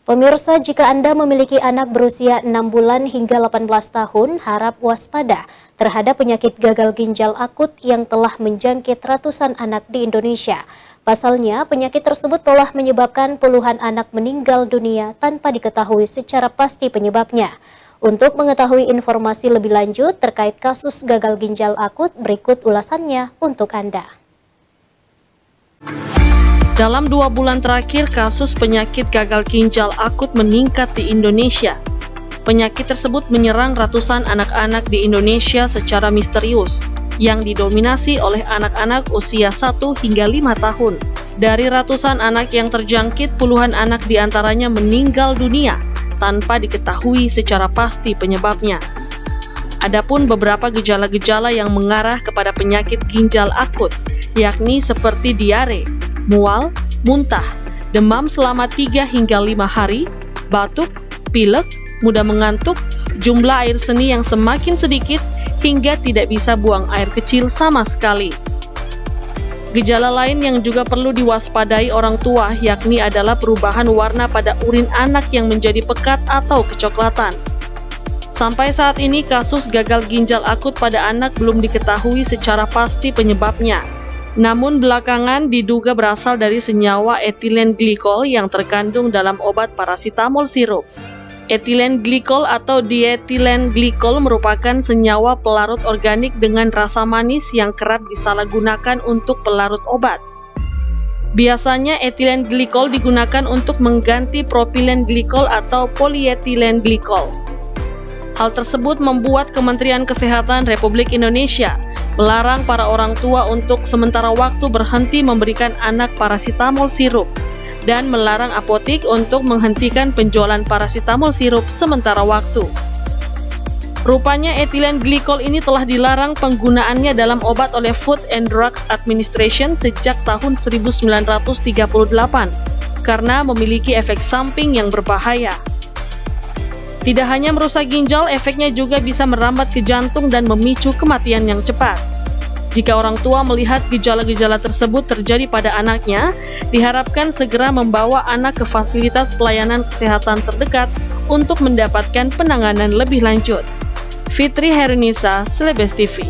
Pemirsa, jika Anda memiliki anak berusia 6 bulan hingga 18 tahun, harap waspada terhadap penyakit gagal ginjal akut yang telah menjangkit ratusan anak di Indonesia. Pasalnya, penyakit tersebut telah menyebabkan puluhan anak meninggal dunia tanpa diketahui secara pasti penyebabnya. Untuk mengetahui informasi lebih lanjut terkait kasus gagal ginjal akut, berikut ulasannya untuk Anda. Dalam 2 bulan terakhir, kasus penyakit gagal ginjal akut meningkat di Indonesia. Penyakit tersebut menyerang ratusan anak-anak di Indonesia secara misterius, yang didominasi oleh anak-anak usia 1 hingga 5 tahun. Dari ratusan anak yang terjangkit, puluhan anak diantaranya meninggal dunia tanpa diketahui secara pasti penyebabnya. Adapun beberapa gejala-gejala yang mengarah kepada penyakit ginjal akut, yakni seperti diare, mual, muntah, demam selama 3 hingga 5 hari, batuk, pilek, mudah mengantuk, jumlah air seni yang semakin sedikit, hingga tidak bisa buang air kecil sama sekali. Gejala lain yang juga perlu diwaspadai orang tua yakni adalah perubahan warna pada urin anak yang menjadi pekat atau kecoklatan. Sampai saat ini kasus gagal ginjal akut pada anak belum diketahui secara pasti penyebabnya. Namun belakangan diduga berasal dari senyawa etilen glikol yang terkandung dalam obat paracetamol sirup. Etilen glikol atau dietilen glikol merupakan senyawa pelarut organik dengan rasa manis yang kerap disalahgunakan untuk pelarut obat. Biasanya etilen glikol digunakan untuk mengganti propilen glikol atau polietilen glikol. Hal tersebut membuat Kementerian Kesehatan Republik Indonesia melarang para orang tua untuk sementara waktu berhenti memberikan anak paracetamol sirup dan melarang apotik untuk menghentikan penjualan paracetamol sirup sementara waktu. Rupanya etilen glikol ini telah dilarang penggunaannya dalam obat oleh Food and Drugs Administration sejak tahun 1938 karena memiliki efek samping yang berbahaya. Tidak hanya merusak ginjal, efeknya juga bisa merambat ke jantung dan memicu kematian yang cepat. Jika orang tua melihat gejala-gejala tersebut terjadi pada anaknya, diharapkan segera membawa anak ke fasilitas pelayanan kesehatan terdekat untuk mendapatkan penanganan lebih lanjut. Fitri Herunisa, Celebes TV.